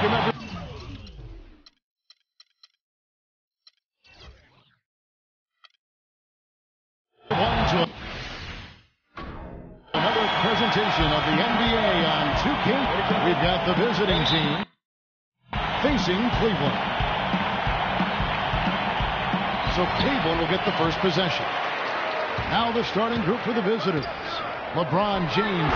basket number. Another presentation of the NBA on 2K. We've got the visiting team facing Cleveland. So Cleveland will get the first possession. Now the starting group for the visitors. LeBron James.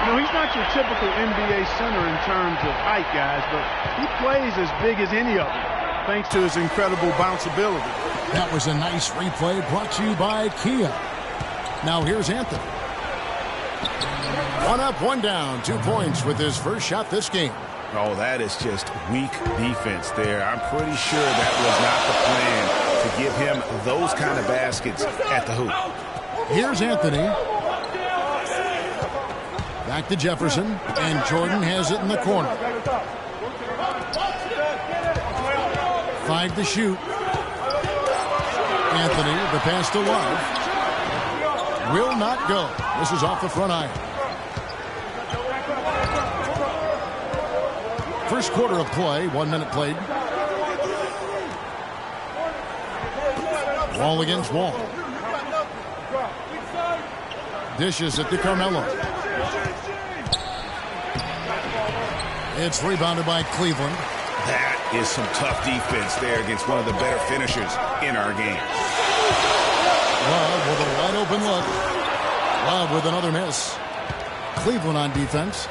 You know, he's not your typical NBA center in terms of height, guys, but he plays as big as any of them, thanks to his incredible bounceability. That was a nice replay brought to you by Kia. Now here's Anthony. 1 up, 1 down, 2 points with his first shot this game. Oh, that is just weak defense there. I'm pretty sure that was not the plan to give him those kind of baskets at the hoop. Here's Anthony. Back to Jefferson, and Jordan has it in the corner. 5 to shoot. Anthony, the pass to Love. Will not go. This is off the front iron. First quarter of play, 1 minute played. Wall against Wall. Dishes it to Carmelo. It's rebounded by Cleveland. That is some tough defense there against one of the better finishers in our game. Love with a wide open look. Love with another miss. Cleveland on defense.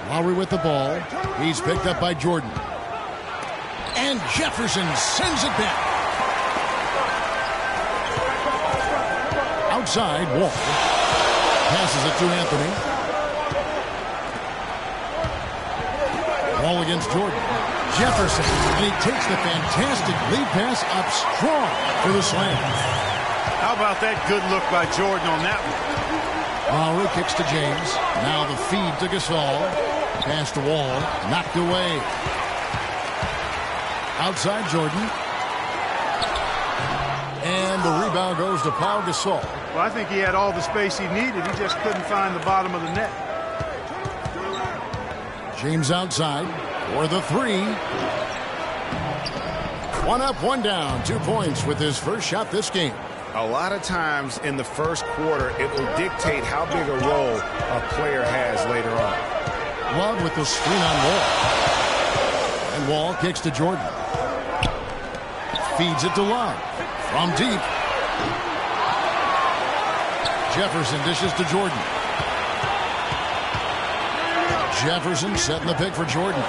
Lowry with the ball. He's picked up by Jordan. And Jefferson sends it back. Outside, Wall. Passes it to Anthony. Wall against Jordan. Jefferson, and he takes the fantastic lead pass up strong for the slam. How about that good look by Jordan on that one? Lowry kicks to James. Now the feed to Gasol. Pass to Wall. Knocked away. Outside Jordan. And the rebound goes to Pau Gasol. Well, I think he had all the space he needed. He just couldn't find the bottom of the net. James outside for the 3. 1 up, 1 down, 2 points with his first shot this game. A lot of times in the first quarter, it will dictate how big a role a player has later on. Love with the screen on Wall. And Wall kicks to Jordan. Feeds it to Love. From deep. Jefferson dishes to Jordan. Jefferson setting the pick for Jordan.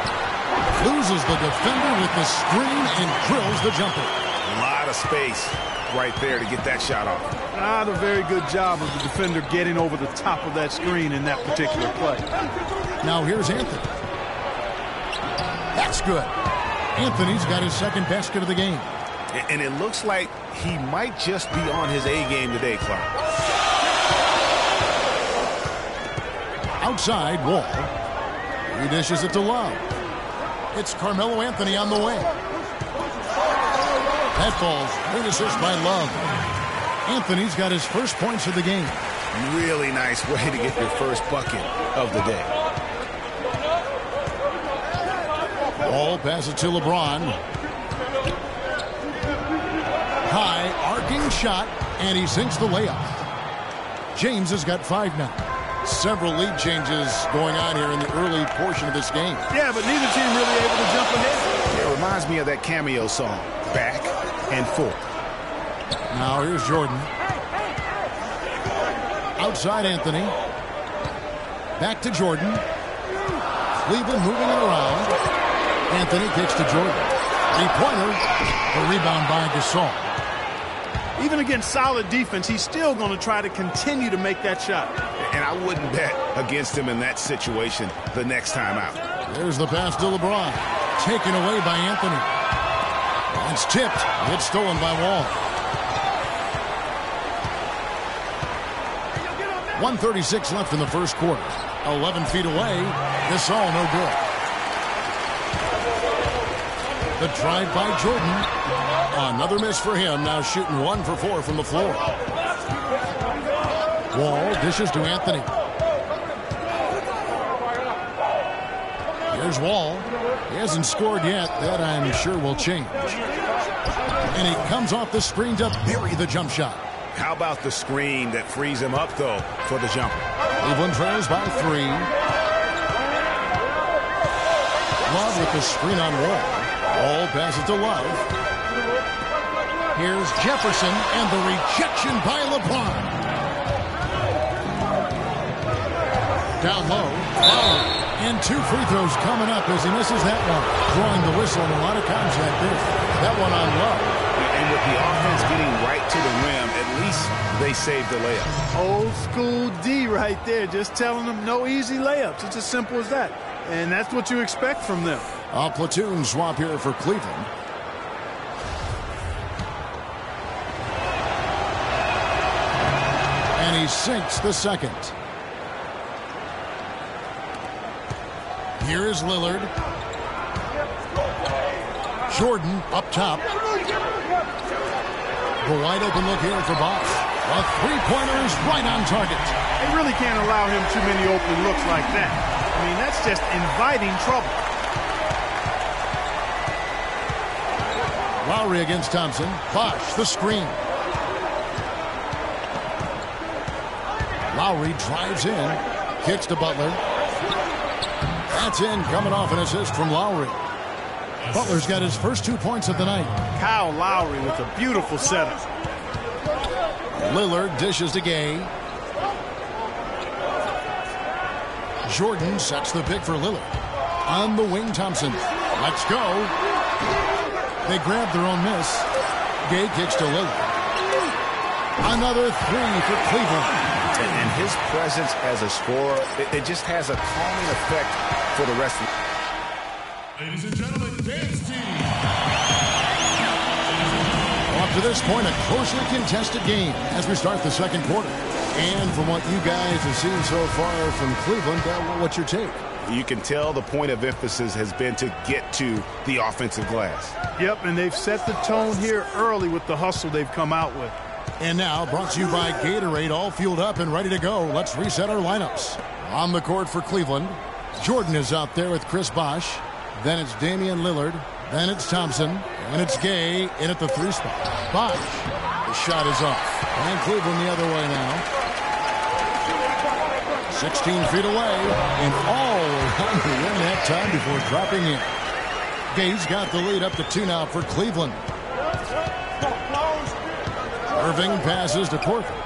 Loses the defender with the screen and drills the jumper. A lot of space right there to get that shot off. Not a very good job of the defender getting over the top of that screen in that particular play. Now here's Anthony. That's good. Anthony's got his second basket of the game. And it looks like he might just be on his A game today, Clark. Outside, Wall. He dishes it to Love. It's Carmelo Anthony on the way. That falls. Good assist by Love. Anthony's got his first points of the game. Really nice way to get your first bucket of the day. Wall passes to LeBron. High, arcing shot, and he sinks the layup. James has got 5 now. Several lead changes going on here in the early portion of this game. Yeah, but neither team really able to jump ahead. It reminds me of that cameo song, Back and Forth. Now here's Jordan. Outside Anthony. Back to Jordan. Cleveland moving it around. Anthony kicks to Jordan. 3-pointer. The rebound by Gasol. Even against solid defense, he's still going to try to continue to make that shot. And I wouldn't bet against him in that situation the next time out. There's the pass to LeBron. Taken away by Anthony. It's tipped. It's stolen by Wall. 1:36 left in the first quarter. 11 feet away. This all no good. The drive by Jordan. Another miss for him. Now shooting 1 for 4 from the floor. Wall dishes to Anthony. Here's Wall. He hasn't scored yet. That, I'm sure, will change. And he comes off the screen to bury the jump shot. How about the screen that frees him up, though, for the jumper? Cleveland trails by 3. Love with the screen on Wall. Wall passes to Love. Here's Jefferson and the rejection by LeBron. Down low, Lowry. And 2 free throws coming up as he misses that one. Drawing the whistle and a lot of contact there. That one on Love. And with the offense getting right to the rim, at least they saved the layup. Old school D right there. Just telling them no easy layups. It's as simple as that. And that's what you expect from them. A platoon swap here for Cleveland. And he sinks the second. Here is Lillard. Jordan up top. The wide open look here for Bosch. A three-pointer is right on target. They really can't allow him too many open looks like that. I mean, that's just inviting trouble. Lowry against Thompson. Bosch the screen. Lowry drives in. Kicks to Butler. That's in, coming off an assist from Lowry. Butler's got his first 2 points of the night. Kyle Lowry with a beautiful setup. Lillard dishes to Gay. Jordan sets the pick for Lillard. On the wing, Thompson. Let's go. They grab their own miss. Gay kicks to Lillard. Another 3 for Cleveland. And his presence as a scorer, it just has a calming effect for the rest of the... Ladies and gentlemen, dance team. Up to this point, a closely contested game as we start the second quarter. And from what you guys have seen so far from Cleveland, what's your take? You can tell the point of emphasis has been to get to the offensive glass. Yep, and they've set the tone here early with the hustle they've come out with. And now, brought to you by Gatorade, all fueled up and ready to go. Let's reset our lineups. On the court for Cleveland, Jordan is out there with Chris Bosh. Then it's Damian Lillard. Then it's Thompson. And it's Gay in at the 3 spot. Bosh. The shot is off. And Cleveland the other way now. 16 feet away. And all around the rim that time before dropping in. Gay's got the lead up to 2 now for Cleveland. Irving passes to Horford.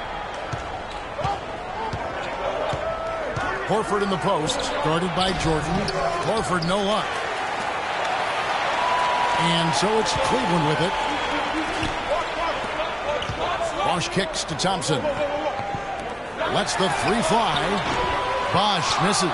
Horford in the post, guarded by Jordan. Horford no luck. And so it's Cleveland with it. Bosh kicks to Thompson. Lets the 3 fly. Bosh misses.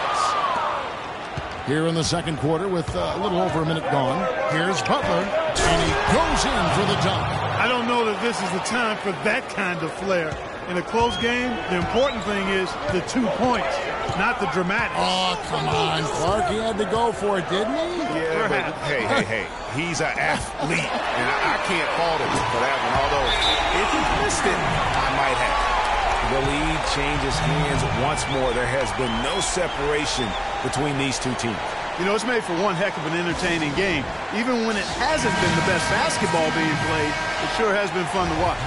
Here in the second quarter with a little over a minute gone. Here's Butler, and he goes in for the dunk. I don't know that this is the time for that kind of flair. In a close game, the important thing is the 2 points, not the dramatics. Oh, come on, Clark. He had to go for it, didn't he? Yeah, but hey. He's an athlete, and I can't fault him for that one. Although, if he missed it, I might have. The lead changes hands once more. There has been no separation between these two teams. You know, it's made for one heck of an entertaining game. Even when it hasn't been the best basketball being played, it sure has been fun to watch.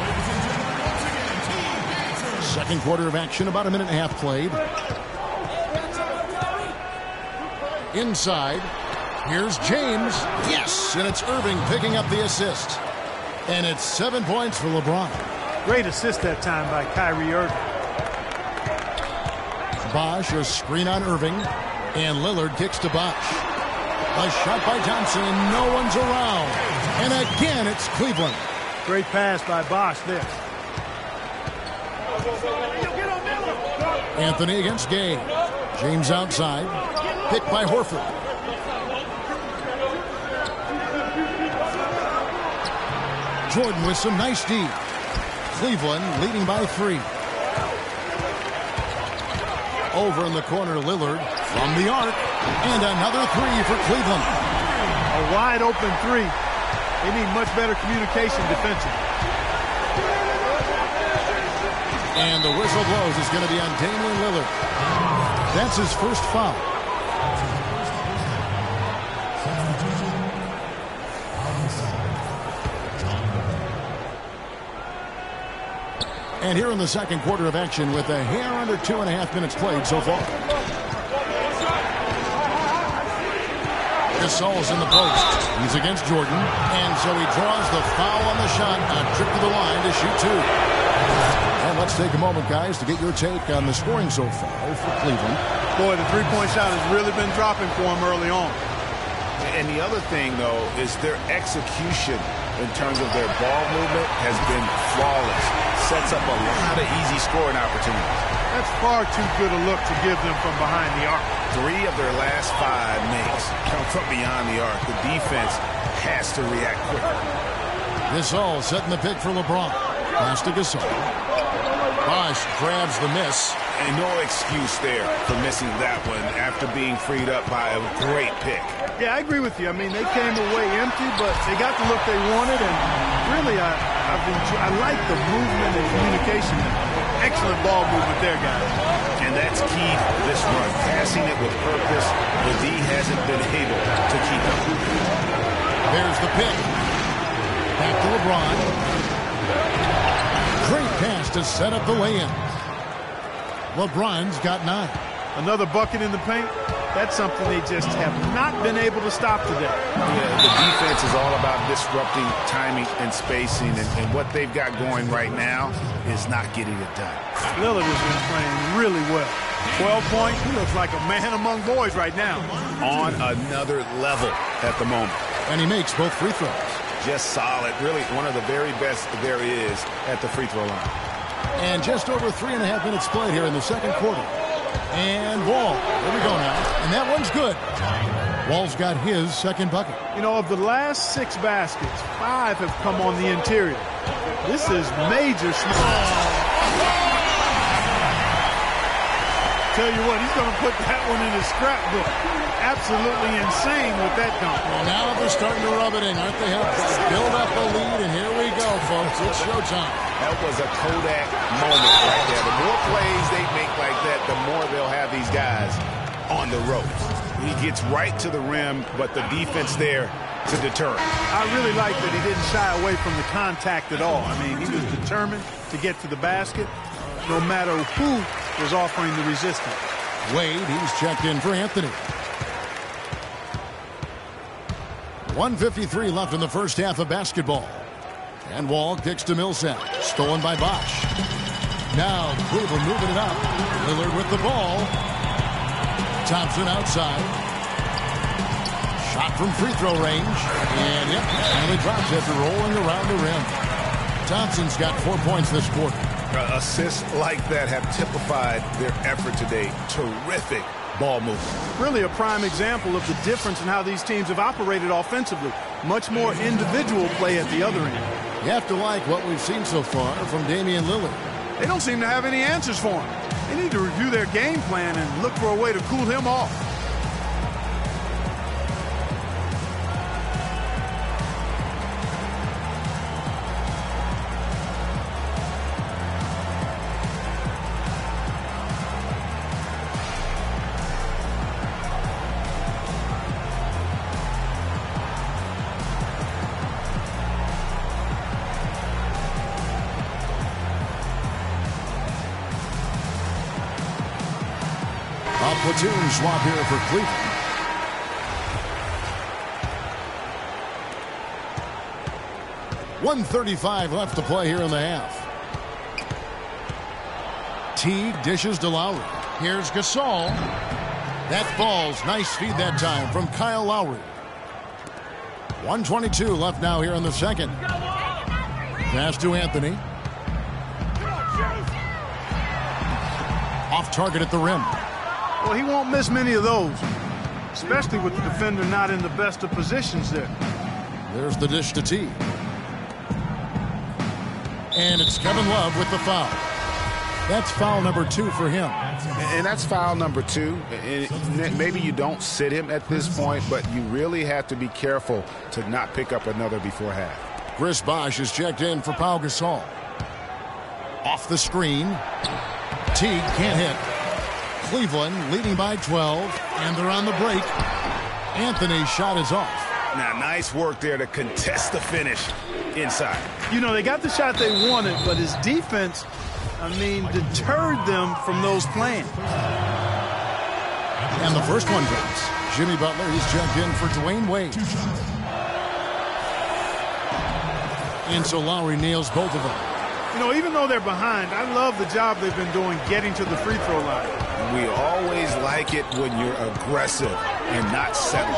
Second quarter of action, about a minute and a half played. Inside, here's James. Yes, and it's Irving picking up the assist. And it's 7 points for LeBron. Great assist that time by Kyrie Irving. Bosh, a screen on Irving. And Lillard kicks to Bosh. A shot by Thompson, and no one's around. And again, it's Cleveland. Great pass by Bosh there. Anthony against Gay. James outside. Picked by Horford. Jordan with some nice D. Cleveland leading by 3. Over in the corner, Lillard from the arc. And another 3 for Cleveland. A wide open 3. They need much better communication defensively. And the whistle blows. It's going to be on Damian Lillard. That's his first foul. And here in the second quarter of action with a hair under 2.5 minutes played so far. Gasol's in the post. He's against Jordan. And so he draws the foul on the shot. A trip to the line to shoot two. And let's take a moment, guys, to get your take on the scoring so far for Cleveland. Boy, the three-point shot has really been dropping for him early on. And the other thing, though, is their execution in terms of their ball movement has been flawless. Sets up a lot of easy scoring opportunities. That's far too good a look to give them from behind the arc. 3 of their last 5 makes come from beyond the arc. The defense has to react quicker. Gasol setting the pick for LeBron. Pass to Gasol. Bosh grabs the miss. And no excuse there for missing that one after being freed up by a great pick. Yeah, I agree with you. I mean, they came away empty, but they got the look they wanted. And really, I like the movement and communication. Excellent ball movement there, guys. And that's key to this run. Passing it with purpose. The D hasn't been able to keep up. There's the pick. Back to LeBron. Great pass to set up the lay-in. LeBron's got 9. Another bucket in the paint. That's something they just have not been able to stop today. Yeah, the defense is all about disrupting timing and spacing, and what they've got going right now is not getting it done. Lillard has been playing really well. 12 points. He looks like a man among boys right now. On another level at the moment. And he makes both free throws. Just solid. Really one of the very best there is at the free throw line. And just over 3.5 minutes played here in the second quarter. And Wall. There we go now. And that one's good. Wall's got his second bucket. You know, of the last 6 baskets, 5 have come on the interior. This is major smart. Tell you what, he's going to put that one in his scrapbook. Absolutely insane with that dunk. Well, now they're starting to rub it in, aren't they? Build up a lead, and here we go, folks. It's showtime. That was a Kodak moment right there. The more plays they make like that, the more they'll have these guys on the ropes. He gets right to the rim, but the defense there to deter him. I really like that he didn't shy away from the contact at all. I mean, he was determined to get to the basket, no matter who was offering the resistance. Wade, he's checked in for Anthony. 1:53 left in the first half of basketball. And Wall kicks to Millsap. Stolen by Bosh. Now Cleveland moving it up. Lillard with the ball. Thompson outside. Shot from free throw range. And yep, finally drops after rolling around the rim. Thompson's got 4 points this quarter. Assists like that have typified their effort today. Terrific ball movement. Really a prime example of the difference in how these teams have operated offensively. Much more individual play at the other end. You have to like what we've seen so far from Damian Lillard. They don't seem to have any answers for him. They need to review their game plan and look for a way to cool him off. Platoon swap here for Cleveland. .135 left to play here in the half. Teague dishes to Lowry. Here's Gasol. That falls. Nice feed that time from Kyle Lowry. 1:22 left now here in the second. Pass to Anthony. Off target at the rim. Well, he won't miss many of those, especially with the defender not in the best of positions there. There's the dish to Teague. And it's Kevin Love with the foul. That's foul number 2 for him. And that's foul number 2. And maybe you don't sit him at this point, but you really have to be careful to not pick up another before half. Chris Bosh is checked in for Pau Gasol. Off the screen. Teague can't hit. Cleveland leading by 12, and they're on the break. Anthony's shot is off. Now, nice work there to contest the finish inside. You know, they got the shot they wanted, but his defense I mean, deterred them from those plans. And the first one drops. Jimmy Butler, he's checked in for Dwayne Wade. And so Lowry nails both of them. You know, even though they're behind, I love the job they've been doing getting to the free throw line. We always like it when you're aggressive and not settle.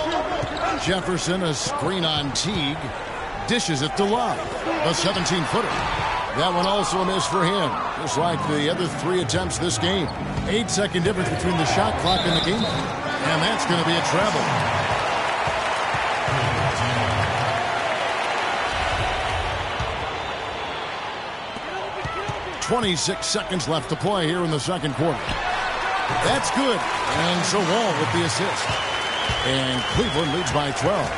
Jefferson, a screen on Teague. Dishes it to Love. A 17-footer. That one also a miss for him, just like the other 3 attempts this game. 8-second difference between the shot clock and the game. And that's going to be a travel. 26 seconds left to play here in the second quarter. That's good. And so Wall with the assist. And Cleveland leads by 12.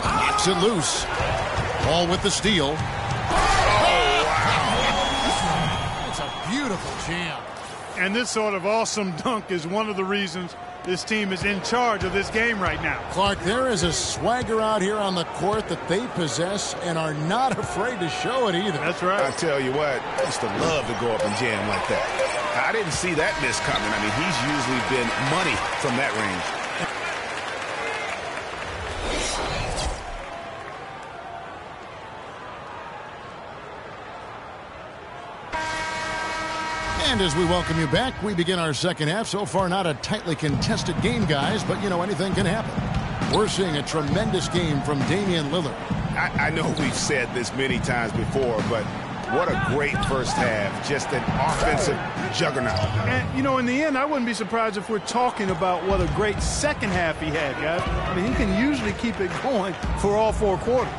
Knocks it loose. Wall with the steal. Oh, wow. It's a beautiful jam. And this sort of awesome dunk is one of the reasons this team is in charge of this game right now. Clark, there is a swagger out here on the court that they possess and are not afraid to show it either. That's right. I tell you what, I used to love to go up and jam like that. I didn't see that miss coming. I mean, he's usually been money from that range. And as we welcome you back, we begin our second half. So far, not a tightly contested game, guys, but, you know, anything can happen. We're seeing a tremendous game from Damian Lillard. I know we've said this many times before, but what a great first half. Just an offensive juggernaut. And, you know, in the end, I wouldn't be surprised if we're talking about what a great second half he had, guys. I mean, he can usually keep it going for all 4 quarters.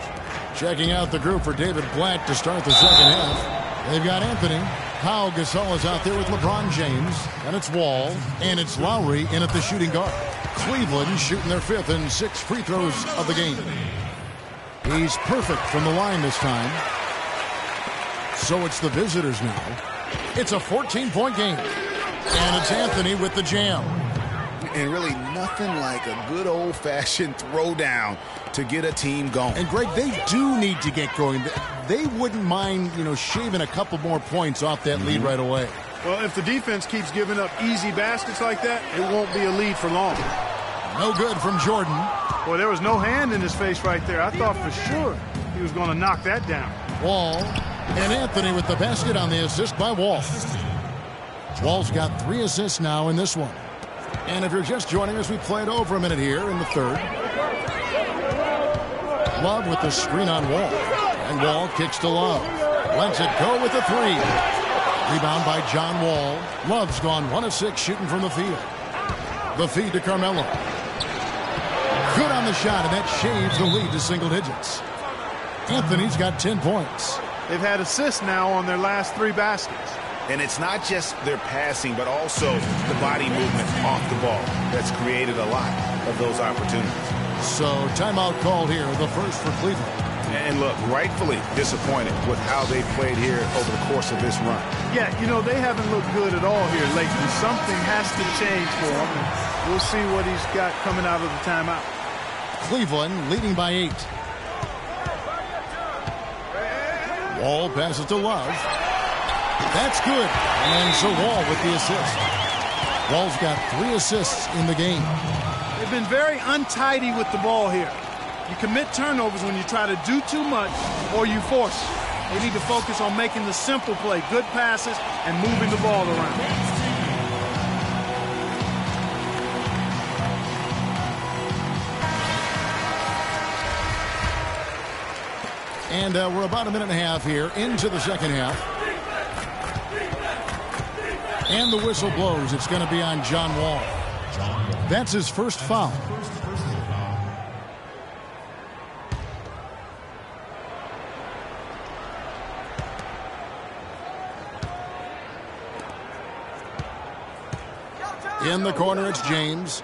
Checking out the group for David Blatt to start the second half. They've got Anthony. Pau Gasol is out there with LeBron James. And it's Wall. And it's Lowry in at the shooting guard. Cleveland shooting their 5th and 6th free throws of the game. He's perfect from the line this time. So it's the visitors now. It's a 14-point game. And it's Anthony with the jam. And really nothing like a good old-fashioned throwdown to get a team going. And, Greg, they do need to get going. They wouldn't mind, you know, shaving a couple more points off that lead right away. Well, if the defense keeps giving up easy baskets like that, it won't be a lead for long. No good from Jordan. Well, there was no hand in his face right there. I thought for sure he was going to knock that down. Wall. And Anthony with the basket on the assist by Wall. Wall's got 3 assists now in this one. And if you're just joining us, we played over a minute here in the third. Love with the screen on Wall. And Wall kicks to Love. Lets it go with the 3. Rebound by John Wall. Love's gone 1 of 6 shooting from the field. The feed to Carmelo. Good on the shot, and that shaves the lead to single digits. Anthony's got 10 points. They've had assists now on their last 3 baskets. And it's not just their passing, but also the body movement off the ball that's created a lot of those opportunities. So timeout called here, the first for Cleveland. And look, rightfully disappointed with how they played here over the course of this run. Yeah, you know, they haven't looked good at all here lately. Something has to change for them. And we'll see what he's got coming out of the timeout. Cleveland leading by 8. Wall passes to Love. That's good. And so Wall with the assist. Wall's got 3 assists in the game. They've been very untidy with the ball here. You commit turnovers when you try to do too much or you force it. They need to focus on making the simple play, good passes, and moving the ball around. And we're about a minute and a half here into the second half. And the whistle blows. It's going to be on John Wall. That's his first foul. In the corner, it's James.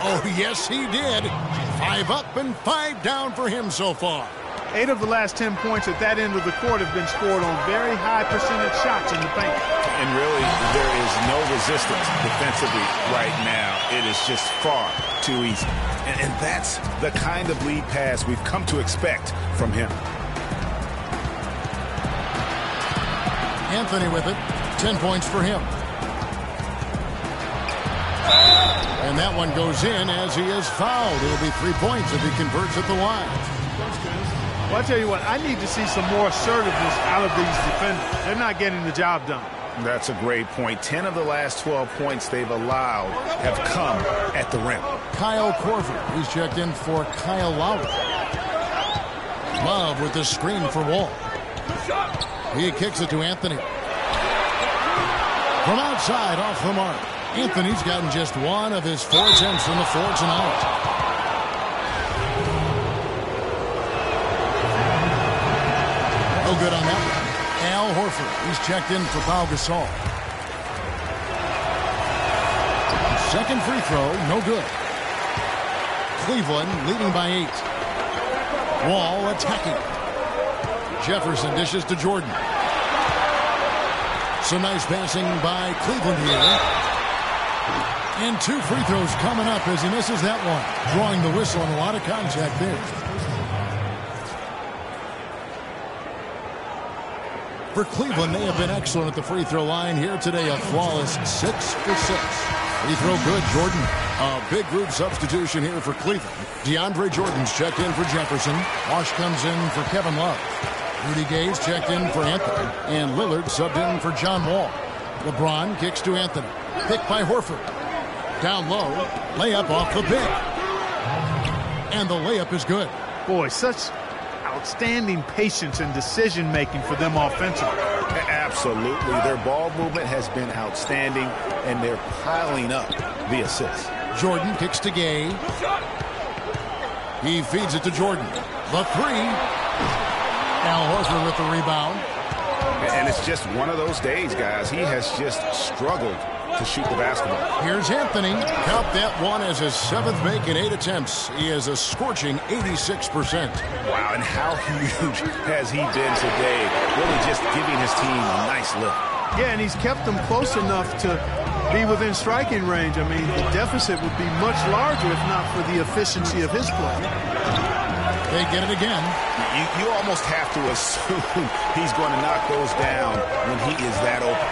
Oh, yes, he did. 5 up and 5 down for him so far. 8 of the last 10 points at that end of the court have been scored on very high percentage shots in the paint. And really, there is no resistance defensively right now. It is just far too easy. And that's the kind of lead pass we've come to expect from him. Anthony with it. 10 points for him. And that one goes in as he is fouled. It'll be 3 points if he converts at the line. Well, I'll tell you what, I need to see some more assertiveness out of these defenders. They're not getting the job done. That's a great point. 10 of the last 12 points they've allowed have come at the rim. Kyle Korver, he's checked in for Kyle Lowry. Love with the screen for Wall. He kicks it to Anthony. From outside, off the mark. Anthony's gotten just 1 of his 4 attempts from the floor tonight. No good on that one. Al Horford, he's checked in for Pau Gasol. Second free throw, no good. Cleveland leading by 8. Wall attacking. Jefferson dishes to Jordan. Some nice passing by Cleveland here. And 2 free throws coming up as he misses that one. Drawing the whistle and a lot of contact there. For Cleveland, they have been excellent at the free throw line here today. A flawless 6 for 6. Free throw good, Jordan. A big group substitution here for Cleveland. DeAndre Jordan's checked in for Jefferson. Wash comes in for Kevin Love. Rudy Gay's checked in for Anthony. And Lillard subbed in for John Wall. LeBron kicks to Anthony. Picked by Horford. Down low. Layup off the pick. And the layup is good. Boy, such outstanding patience and decision-making for them offensively. Absolutely. Their ball movement has been outstanding, and they're piling up the assists. Jordan kicks to Gay. He feeds it to Jordan. The 3. Al Horford with the rebound. And it's just one of those days, guys. He has just struggled to shoot the basketball. Here's Anthony. Count that one as his 7th make in 8 attempts. He is a scorching 86%. Wow, and how huge has he been today? Really just giving his team a nice lift. Yeah, and he's kept them close enough to be within striking range. I mean, the deficit would be much larger if not for the efficiency of his play. They get it again. You almost have to assume he's going to knock those down when he is that open.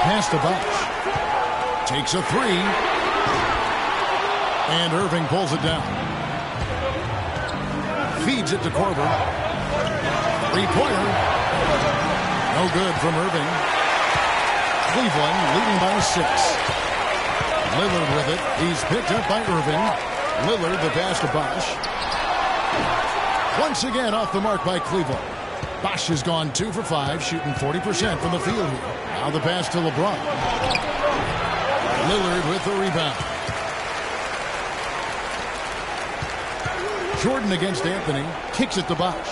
Pass to Bosh. Takes a 3. And Irving pulls it down. Feeds it to Korver. 3-pointer. No good from Irving. Cleveland leading by 6. Lillard with it. He's picked up by Irving. Lillard the pass to Bosh. Once again off the mark by Cleveland. Bosh has gone 2 for 5, shooting 40% from the field here. Now the pass to LeBron. Lillard with the rebound. Jordan against Anthony. Kicks it to Bosh.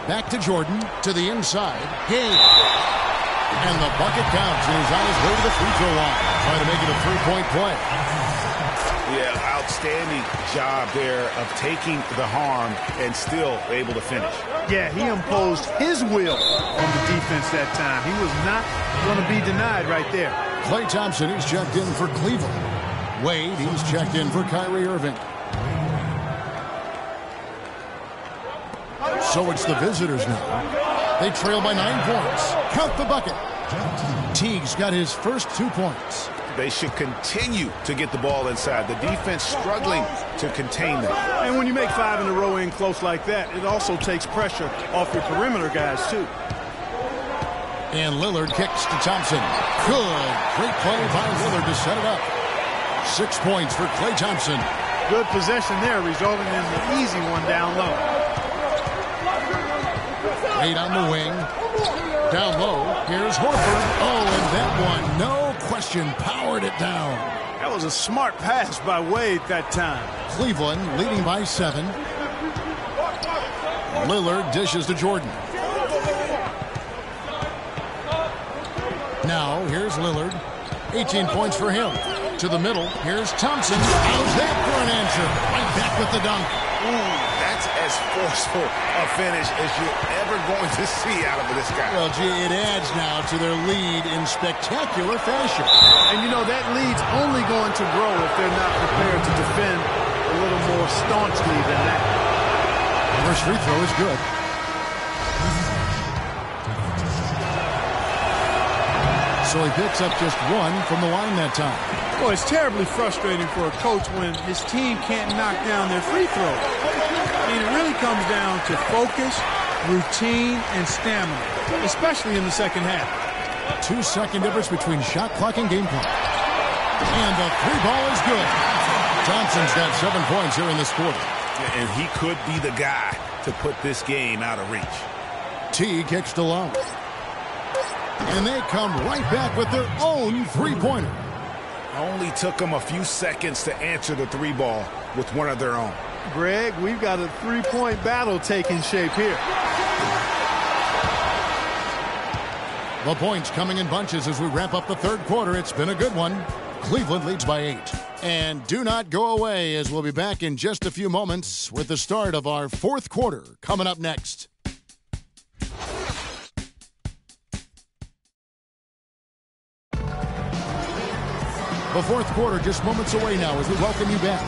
Back to Jordan. To the inside. Gay. And the bucket counts. And he's on his way to the free throw line. Trying to make it a 3-point play. Yeah, outstanding job there of taking the harm and still able to finish. Yeah, he imposed his will on the defense that time. He was not going to be denied right there. Klay Thompson, he's checked in for Cleveland. Wade, he's checked in for Kyrie Irving. So it's the visitors now. They trail by 9 points. Count the bucket. Teague's got his first 2 points. They should continue to get the ball inside. The defense struggling to contain them. And when you make 5 in a row in close like that, it also takes pressure off your perimeter guys, too. And Lillard kicks to Thompson. Good. Great play by Lillard to set it up. 6 points for Klay Thompson. Good possession there, resulting in the easy one down low. 8 on the wing. Down low. Here's Horford. Oh, and that one, no question, powered it down. That was a smart pass by Wade that time. Cleveland leading by 7. Lillard dishes to Jordan. Now, here's Lillard. 18 points for him. To the middle. Here's Thompson. How's that for an answer? Right back with the dunk. Ooh, that's as forceful a finish as you're ever going to see out of this guy. Well, gee, it adds now to their lead in spectacular fashion. And, you know, that lead's only going to grow if they're not prepared to defend a little more staunchly than that. First free throw is good. So he picks up just one from the line that time. Well, it's terribly frustrating for a coach when his team can't knock down their free throws. I mean, it really comes down to focus, routine, and stamina, especially in the second half. 2-second difference between shot clock and game clock. And the three ball is good. Thompson's got 7 points here in this quarter. And he could be the guy to put this game out of reach. T kicks to low. And they come right back with their own three-pointer. Only took them a few seconds to answer the three ball with one of their own. Greg, we've got a three-point battle taking shape here. The points coming in bunches as we wrap up the third quarter. It's been a good one. Cleveland leads by 8. And do not go away, as we'll be back in just a few moments with the start of our fourth quarter coming up next. The fourth quarter just moments away now as we welcome you back.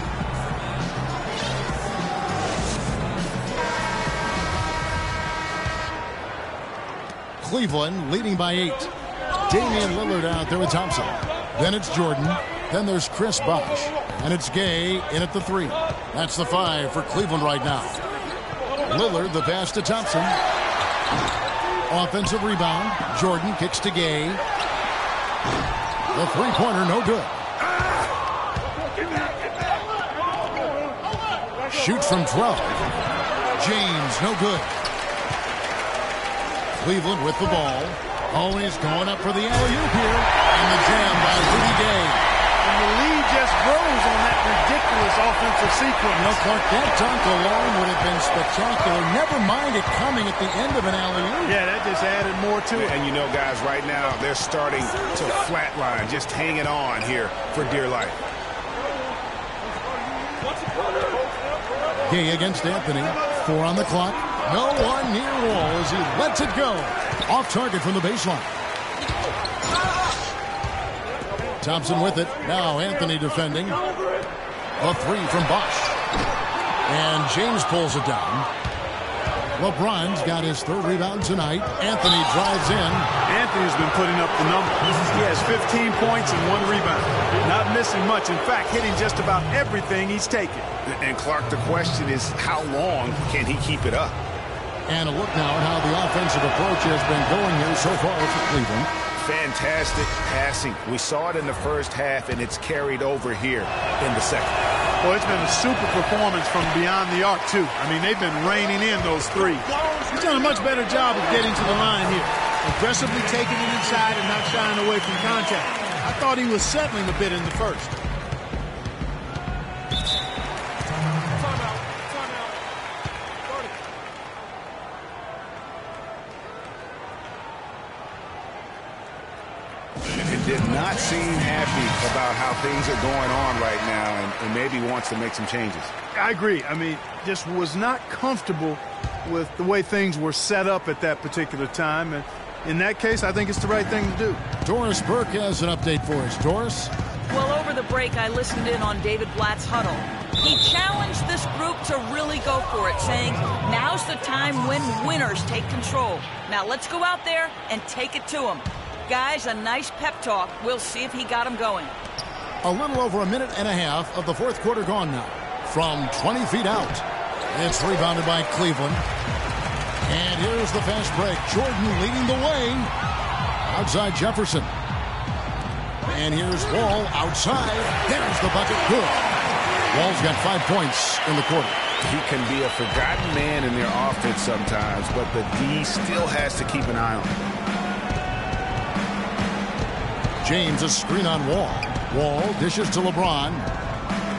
Cleveland leading by 8. Damian Lillard out there with Thompson. Then it's Jordan. Then there's Chris Bosh. And it's Gay in at the 3. That's the 5 for Cleveland right now. Lillard, the pass to Thompson. Offensive rebound. Jordan kicks to Gay. The three-pointer, no good. Shoots from 12. James, no good. Cleveland with the ball. Always going up for the alley-oop here. And the jam by Rudy Gay. And the lead just grows on that ridiculous offensive sequence. No, Clark, that dunk alone would have been spectacular. Never mind it coming at the end of an alley-oop. Yeah, that just added more to it. And you know, guys, right now, they're starting to flatline, just hanging on here for dear life. Gay against Anthony. 4 on the clock. No one near Wall as he lets it go. Off target from the baseline. Thompson with it. Now Anthony defending. A 3 from Bosh. And James pulls it down. LeBron's got his 3rd rebound tonight. Anthony drives in. Anthony's been putting up the numbers. He has 15 points and 1 rebound. Not missing much. In fact, hitting just about everything he's taken. And Clark, the question is, how long can he keep it up? And a look now at how the offensive approach has been going here so far for Cleveland. Fantastic passing. We saw it in the first half, and it's carried over here in the second. Well, it's been a super performance from beyond the arc, too. I mean, they've been raining in those threes. He's done a much better job of getting to the line here. Aggressively taking it inside and not shying away from contact. I thought he was settling a bit in the first. Did not seem happy about how things are going on right now and maybe wants to make some changes. I agree. I mean, just was not comfortable with the way things were set up at that particular time. And in that case, I think it's the right thing to do. Doris Burke has an update for us. Doris? Well, over the break, I listened in on David Blatt's huddle. He challenged this group to really go for it, saying, now's the time when winners take control. Now let's go out there and take it to them. Guys, a nice pep talk. We'll see if he got him going. A little over a minute and a half of the fourth quarter gone now. From 20 feet out. It's rebounded by Cleveland. And here's the fast break. Jordan leading the way. Outside Jefferson. And here's Wall outside. There's the bucket. Good. Wall's got 5 points in the quarter. He can be a forgotten man in their offense sometimes, but the D still has to keep an eye on him. James, a screen on Wall. Wall dishes to LeBron.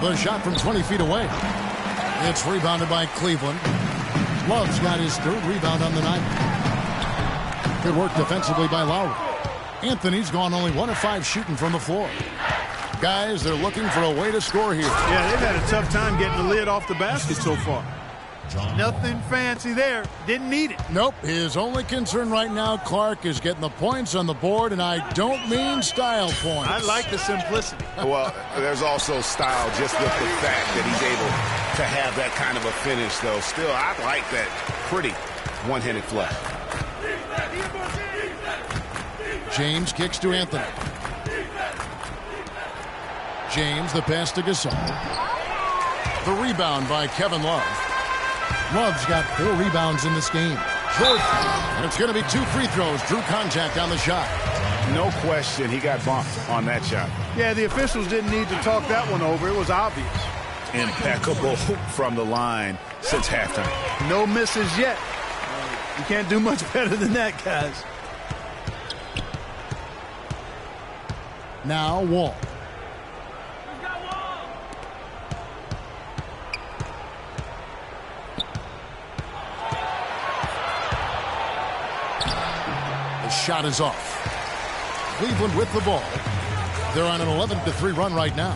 The shot from 20 feet away. It's rebounded by Cleveland. Love's got his 3rd rebound on the night. Good work defensively by Lowry. Anthony's gone only 1 of 5 shooting from the floor. Guys, they're looking for a way to score here. Yeah, they've had a tough time getting the lid off the basket so far. Nothing fancy there. Didn't need it. Nope. His only concern right now, Clark, is getting the points on the board, and I don't mean style points. I like the simplicity. Well, there's also style just with the fact that he's able to have that kind of a finish, though. Still, I like that pretty one-handed flat. James kicks to Anthony. James, the pass to Gasol. The rebound by Kevin Love. Love's got 4 rebounds in this game. Jordan, and it's going to be 2 free throws. Drew contact on the shot. No question, he got bumped on that shot. Yeah, the officials didn't need to talk that one over. It was obvious. Impeccable from the line since halftime. No misses yet. You can't do much better than that, guys. Now Wall. The shot is off. Cleveland with the ball. They're on an 11-3 run right now.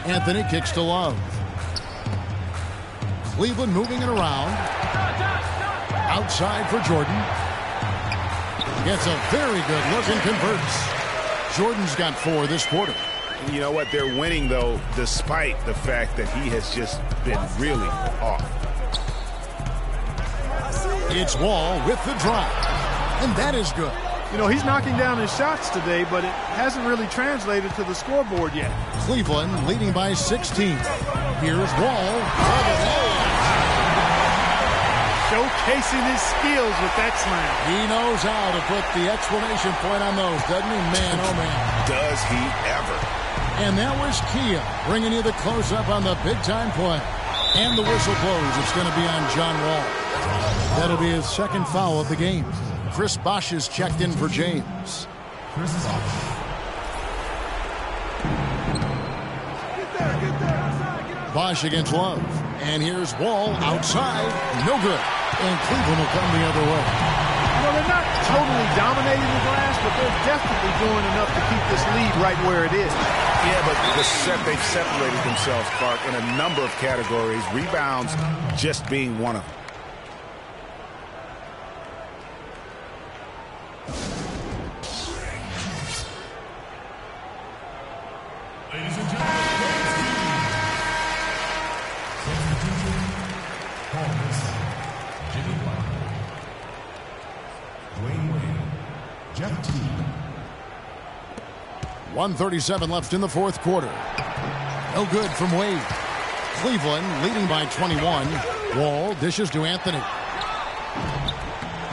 Anthony kicks to Love. Cleveland moving it around. Outside for Jordan. Gets a very good look and converts. Jordan's got 4 this quarter. You know what? They're winning, though, despite the fact that he has just been really off. It's Wall with the drive. And that is good. You know, he's knocking down his shots today, but it hasn't really translated to the scoreboard yet. Cleveland leading by 16. Here's Wall. Showcasing his skills with that slam. He knows how to put the exclamation point on those, doesn't he? Man, oh man. Does he ever? And that was Kia bringing you the close-up on the big-time play. And the whistle blows. It's going to be on John Wall. That'll be his 2nd foul of the game. Chris Bosh is checked in for James. Bosh against Love. And here's Wall outside. No good. And Cleveland will come the other way. Well, they're not totally dominating the glass, but they're definitely doing enough to keep this lead right where it is. Yeah, but they've separated themselves, Clark, in a number of categories. Rebounds just being one of them. Ladies and gentlemen, Jimmy Butler, Dwayne Wade, Jeff Teague. 1:37 left in the 4th quarter. No good from Wade. Cleveland leading by 21. Wall dishes to Anthony.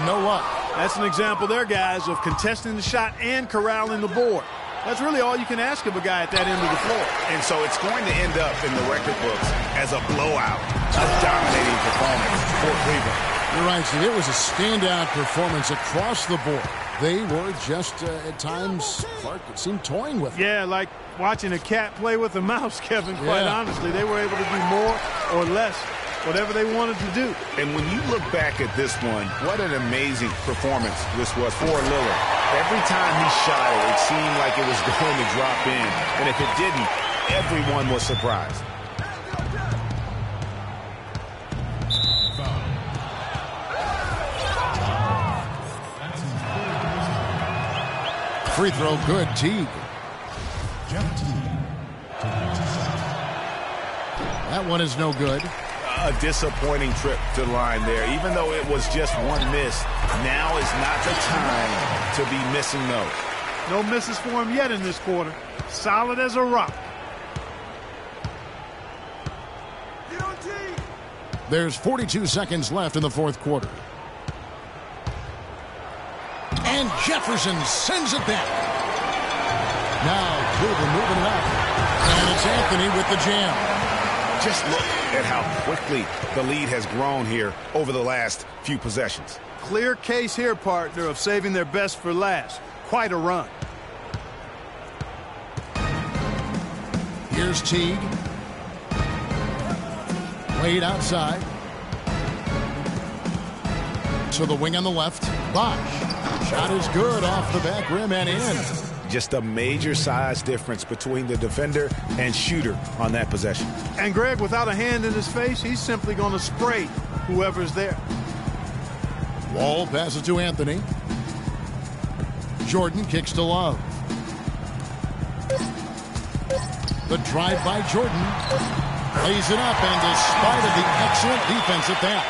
No luck. That's an example there, guys, of contesting the shot and corralling the board. That's really all you can ask of a guy at that end of the floor. And so it's going to end up in the record books as a blowout, a dominating performance for Cleveland. You're right, Steve. It was a standout performance across the board. They were just, at times, Clark, it seemed toying with it. Yeah, like watching a cat play with a mouse, Kevin, quite honestly. They were able to do more or less, whatever they wanted to do. And when you look back at this one, what an amazing performance this was for Lillard. Every time he shot it, it seemed like it was going to drop in. And if it didn't, everyone was surprised. Free throw good, Teague. Jeff Teague. That one is no good. A disappointing trip to the line there. Even though it was just one miss, now is not the time to be missing those. No misses for him yet in this quarter. Solid as a rock. There's 42 seconds left in the 4th quarter. And Jefferson sends it back. Now Cleveland moving it up. And it's Anthony with the jam. Just look at how quickly the lead has grown here over the last few possessions. Clear case here, partner, of saving their best for last. Quite a run. Here's Teague. Wade outside. To the wing on the left. Bosh. Shot is good off the back rim and in. Just a major size difference between the defender and shooter on that possession. And Greg, without a hand in his face, he's simply going to spray whoever's there. Wall passes to Anthony. Jordan kicks to Love. The drive by Jordan. Lays it up, and despite of the excellent defense at that.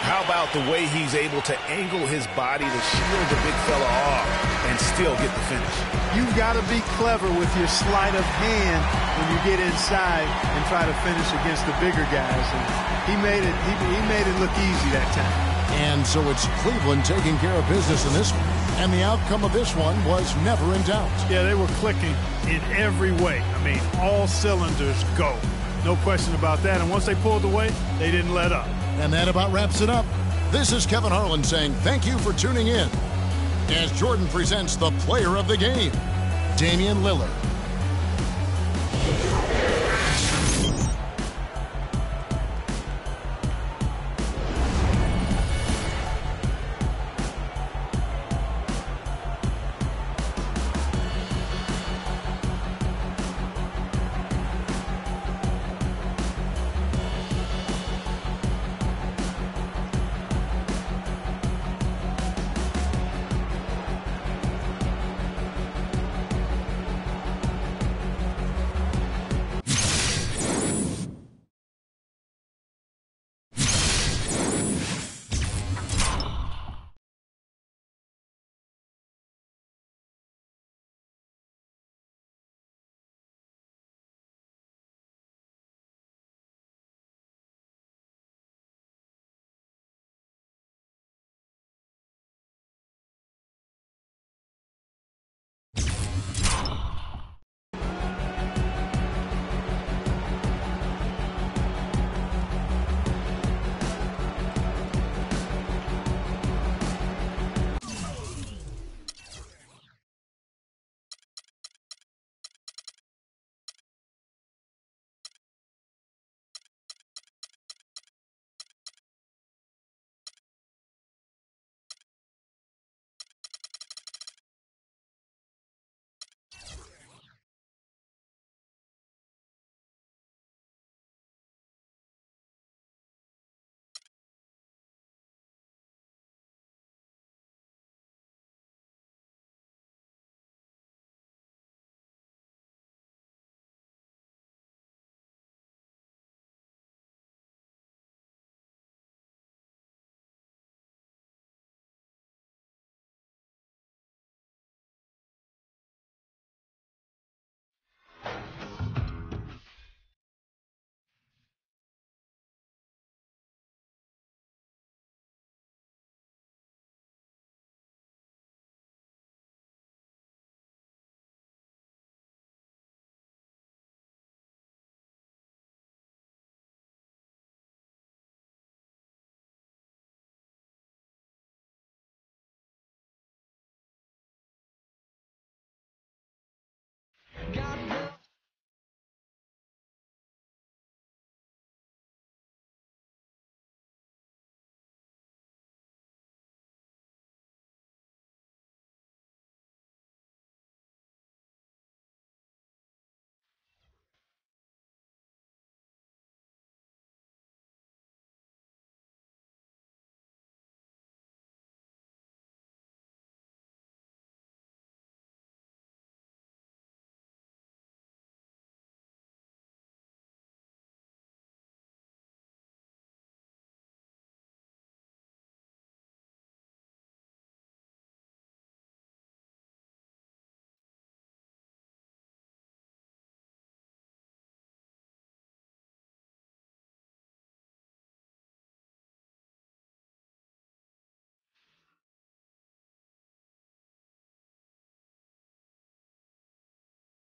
How about the way he's able to angle his body to shield the big fella off and still get the finish? You've got to be clever with your sleight of hand when you get inside and try to finish against the bigger guys. And he made it look easy that time. And so it's Cleveland taking care of business in this one. And the outcome of this one was never in doubt. Yeah, they were clicking in every way. I mean, all cylinders go. No question about that. And once they pulled away, they didn't let up. And that about wraps it up. This is Kevin Harlan saying thank you for tuning in as Jordan presents the player of the game, Damian Lillard.